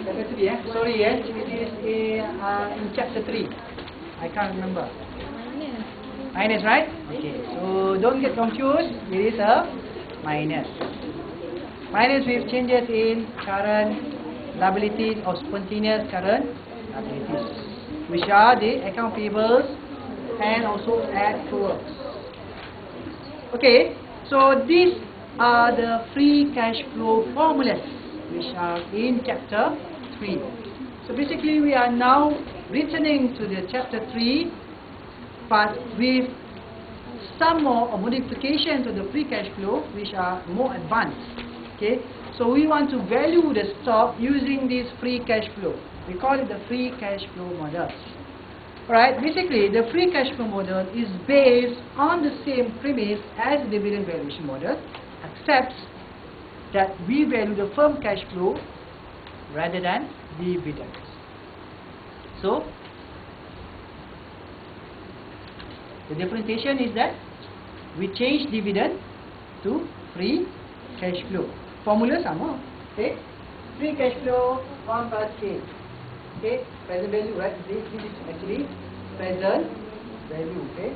Chapter 3, sorry, it is in chapter 3. I can't remember. Minus, right? Okay, so don't get confused. It is a minus. Minus with changes in current liabilities or spontaneous current liabilities, which are the account payables and also accruals. Okay, so these are the free cash flow formulas which are in chapter 3. So basically we are now returning to the chapter 3, but with some more modification to the free cash flow which are more advanced. Okay, so we want to value the stock using this free cash flow. We call it the free cash flow model. Alright, basically the free cash flow model is based on the same premise as the dividend valuation model, except that we value the firm cash flow rather than dividends. So the differentiation is that we change dividend to free cash flow. Formula sama. Okay, free cash flow 1 plus K. Okay, present value, right? This is actually present value. Okay,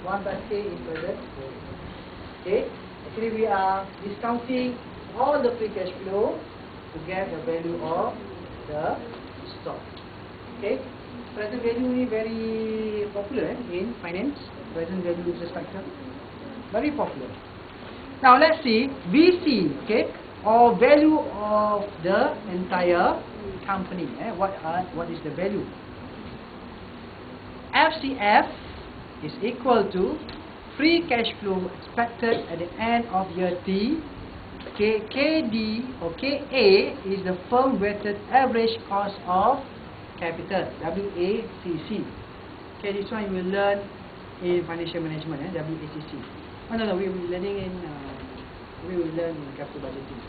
1 plus K is present value. Okay, actually we are discounting all the free cash flow to get the value of the stock. Okay, present value is very popular in finance. Present value is a factor, very popular. Now let's see VC, okay, or value of the entire company. What is the value? FCF is equal to free cash flow expected at the end of year T. Okay, KD or KA is the firm weighted average cost of capital, WACC. Okay, this one you will learn in financial management, WACC. Oh, no, we will be learning in capital budgeting.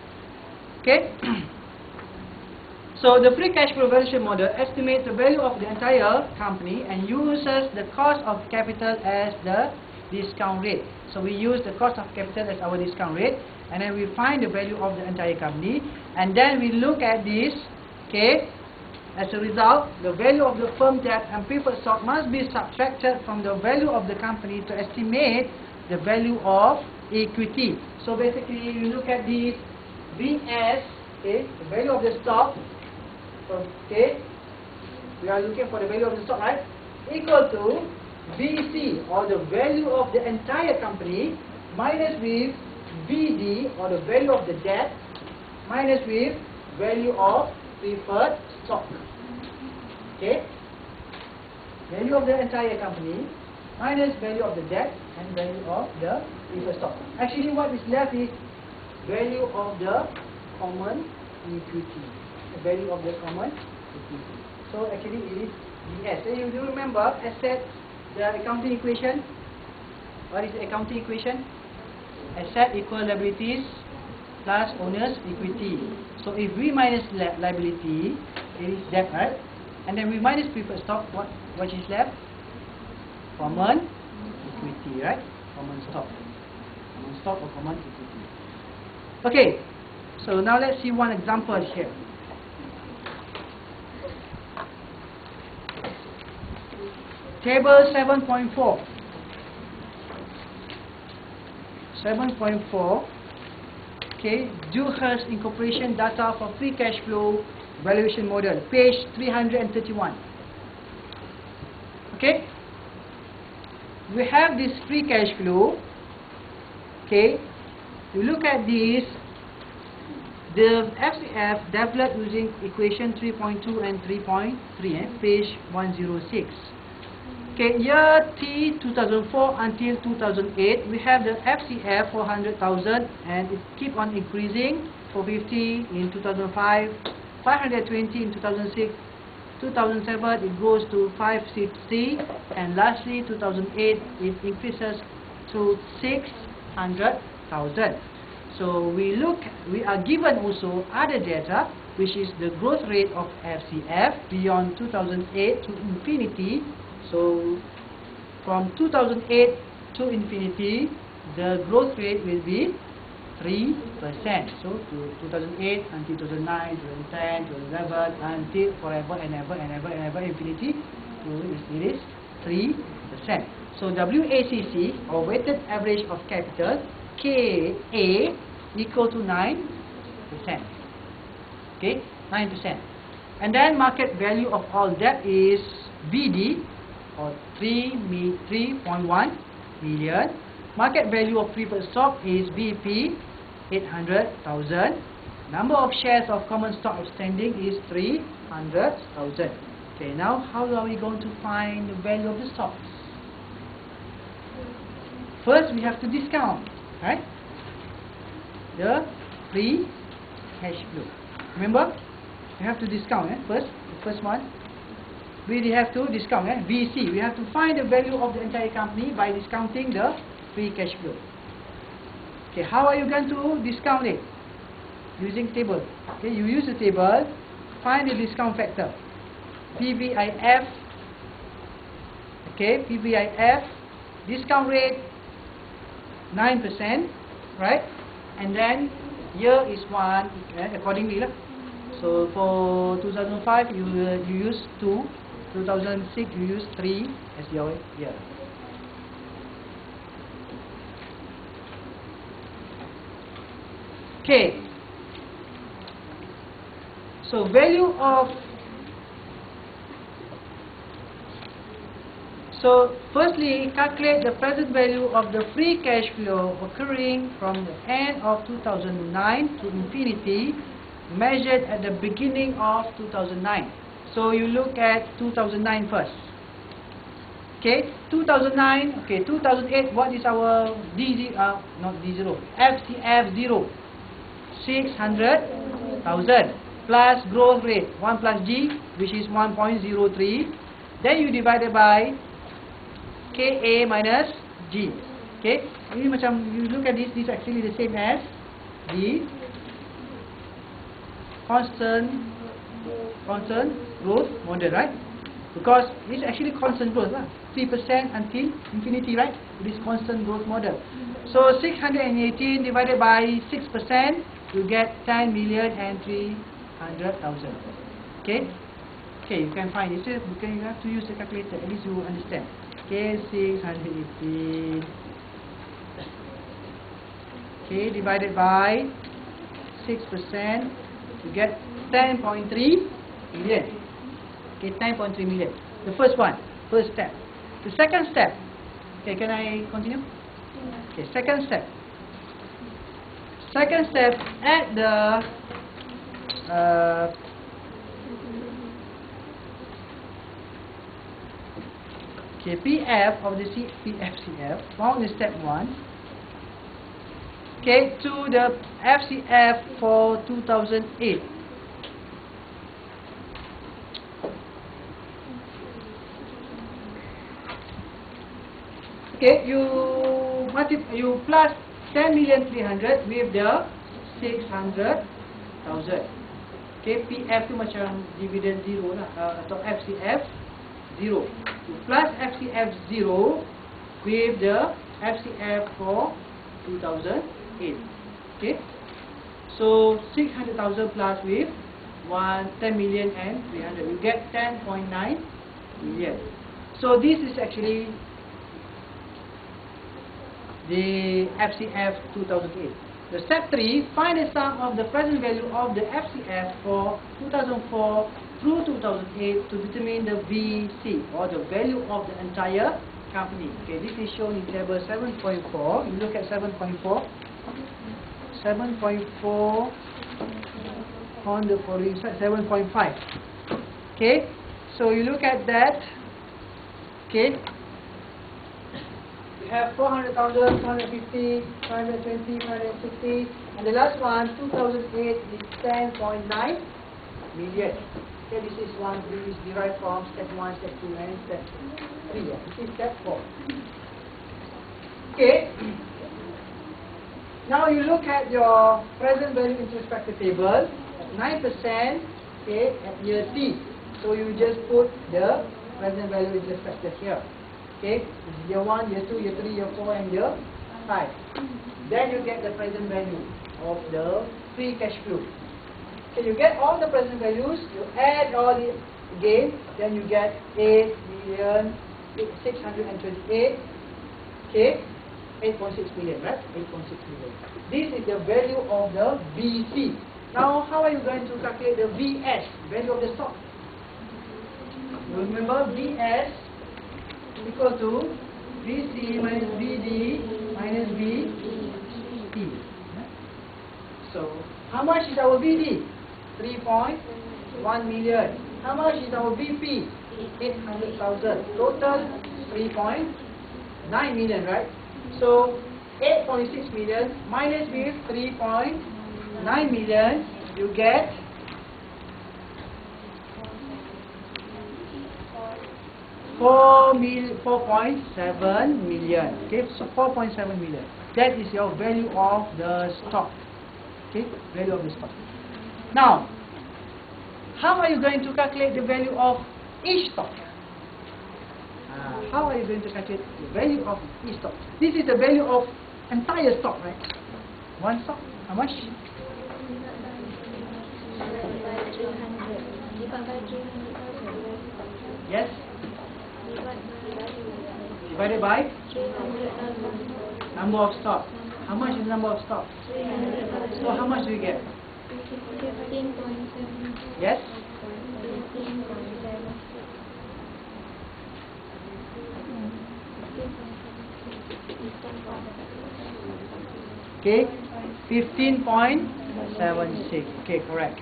Okay. So the free cash flow valuation model estimates the value of the entire company and uses the cost of capital as the discount rate. So we use the cost of capital as our discount rate, and then we find the value of the entire company, and then we look at this. Okay. As a result, the value of the firm debt and preferred stock must be subtracted from the value of the company to estimate the value of equity. So basically, you look at this VS, okay, the value of the stock. Okay, we are looking for the value of the stock, right? Equal to VC, or the value of the entire company, minus with VD, or the value of the debt, minus with value of preferred stock. Okay, value of the entire company minus value of the debt and value of the preferred stock. Actually, what is left is value of the common equity. The value of the common equity. So actually, it is VS. So you do remember asset, the accounting equation. What is the accounting equation? Asset equal liabilities plus owner's equity. So if we minus liability, it is debt, right? And then we minus preferred stock, what is left? Common equity, right? Common stock. Common stock or common equity. Okay, so now let's see one example here. Table 7.4. 7.4. Okay, Dewhurst Incorporation data for free cash flow valuation model, page 331. Okay, we have this free cash flow. Okay, you look at this. The FCF developed using equation 3.2 and 3.3, page 106. Okay, year T 2004 until 2008, we have the FCF 400,000 and it keep on increasing. 450 in 2005, 520 in 2006, 2007 it goes to 560, and lastly 2008 it increases to 600,000. So we are given also other data, which is the growth rate of FCF beyond 2008 to infinity. So from 2008 to infinity, the growth rate will be 3%. So to 2008 until 2009, 2010, 2011, until forever and ever and ever and ever infinity, it is 3%. So WACC, or weighted average of capital, KA, equal to 9%. Okay, 9%. And then market value of all debt is BD, or 3.1 million. Market value of preferred stock is BP, 800,000. Number of shares of common stock outstanding is 300,000. Okay, now how are we going to find the value of the stocks? First, we have to discount, right? The free cash flow. Remember, we have to discount. First, the first one, we have to discount. VC, we have to find the value of the entire company by discounting the free cash flow. Okay, how are you going to discount it? Using table. Okay, you use the table, find the discount factor. PVIF. Okay, PVIF, discount rate 9%, right? And then year is 1, accordingly lah. So for 2005 you use 2, 2006 you use 3 as your year. Okay. So value of, so firstly calculate the present value of the free cash flow occurring from the end of 2009 to infinity, measured at the beginning of 2009. So you look at 2009 first. Okay, 2009, okay, 2008, what is our not D0, FCF 0, 600,000 plus growth rate 1 plus G, which is 1.03. Then you divide it by KA minus G. Okay, ini macam you look at this is actually the same as the constant growth model, right? Because it's actually constant growth, 3% until infinity, right? It is constant growth model. So 618 divided by 6%, you get 10,300,000. Okay, you can find it. You have to use the calculator. At least you understand. Okay, 618. Okay, divided by 6%, you get 10.3 million. Okay, 10.3 million. The first one, first step. The second step. Okay, can I continue? Okay, second step. Second step, add the PF of the PFCF found in step 1. Okay, to the FCF for 2008. Okay, you plus 10,300,000 with the 600,000. Okay, PF tu macam dividend 0 lah, atau FCF 0. You plus FCF 0 with the FCF for 2008. Okay, so 600,000 plus with 10,300,000, you get 10.9 million. So this is actually the FCF 2008. The step 3, find the sum of the present value of the FCF for 2004 through 2008 to determine the VC, or the value of the entire company. Okay, this is shown in table 7.4. You look at 7.4. 7.4 on the following slide, 7.5. Okay, so you look at that. Okay, we have 400,000, 250, 520, 560, and the last one, 2008, is 10.9 million. Okay, this is one which is derived from step 1, step 2, and step 3. This is step 4. Okay. Now you look at your present value interest factor table, 9%, okay, at year T. So you just put the present value interest factor here. Okay, this is year 1, year 2, year 3, year 4, and year side. Then you get the present value of the free cash flow. So you get all the present values, you add all the again, then you get 8,628,000. Okay, 8.6 million, right? 8.6 million. This is the value of the VC. Now, how are you going to calculate the VS, value of the stock? Remember, VS is equal to VC minus VD minus VP. So, how much is our VD? 3.1 million. How much is our VP? 800,000. Total 3.9 million, right? So 8.6 million minus with 3.9 million, you get 4.7 million. Okay, so 4.7 million. That is your value of the stock. Okay, value of the stock. Now, how are you going to calculate the value of each stock? How are you going to calculate the value of each stock? This is the value of entire stock, right? One stock, how much? Yes? Divided by? Number of stock. How much is the number of stock? So how much do you get? 15.7. Yes? 15.7. Okay, 15.76. Okay, correct.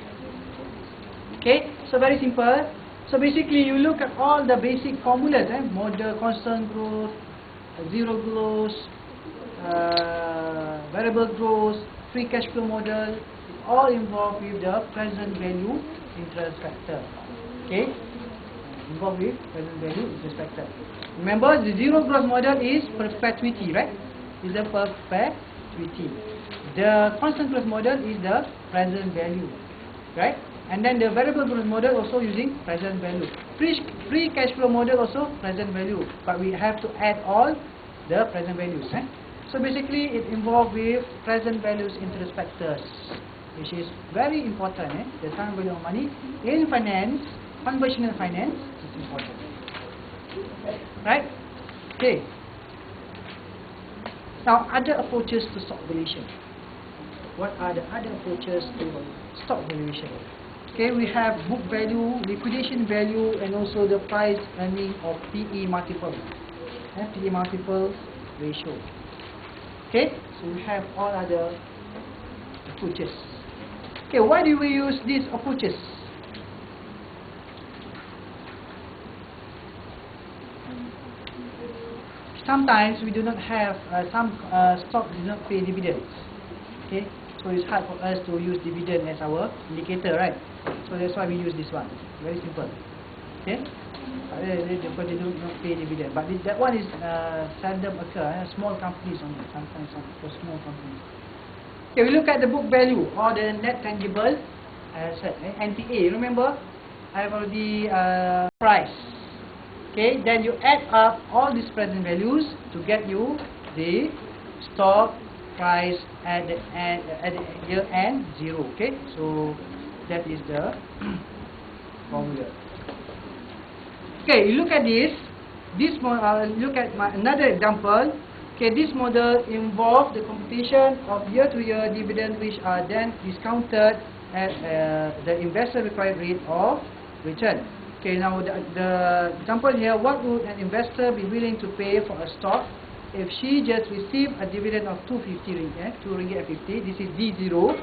Okay, so very simple. So basically, you look at all the basic formulas, model, constant growth, zero growth, variable growth, free cash flow model, all involved with the present value interest factor. Okay, involved with present value interest factor. Remember, the zero growth model is perpetuity, right? Is the perpetuity. The constant growth model is the present value, right? And then the variable growth model also using present value. Free cash flow model also present value, but we have to add all the present values. So basically, it involved with present values interest factors, which is very important. The time value of money in finance, conventional finance, is important. Right? Okay. Now, other approaches to stock valuation. What are the other approaches to stock valuation? Okay, we have book value, liquidation value, and also the price earning of PE multiple. PE multiple ratio. Okay, so we have all other approaches. Okay, why do we use these approaches? Sometimes we do not have some stock do not pay dividends. Okay, so it's hard for us to use dividend as our indicator, right? So that's why we use this one. Very simple. Okay, because they do not pay dividend. But that one is seldom occur. Small companies only. Sometimes for small companies. Okay, we look at the book value or the net tangible asset, NTA. Remember, I've already price. Okay, then you add up all these present values to get you the stock price at the year end 0. Okay, so that is the formula. Okay, you look at this. Look at another example. Okay, this model involves the computation of year-to-year dividend, which are then discounted at the investor required rate of return. Okay, now the example here, what would an investor be willing to pay for a stock if she just received a dividend of 250 ringgit, 2 ringgit and 50, this is D0.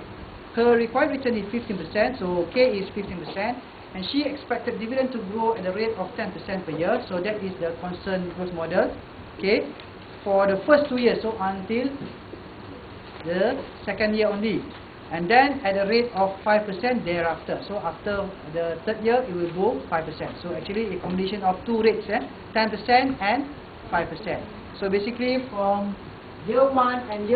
Her required return is 15%, so K is 15%, and she expected dividend to grow at the rate of 10% per year, so that is the constant growth model. Okay, for the first 2 years, so until the second year only. And then at a rate of 5% thereafter. So after the third year, it will go 5%. So actually a combination of two rates, 10% and 5%. So basically from year 1 and year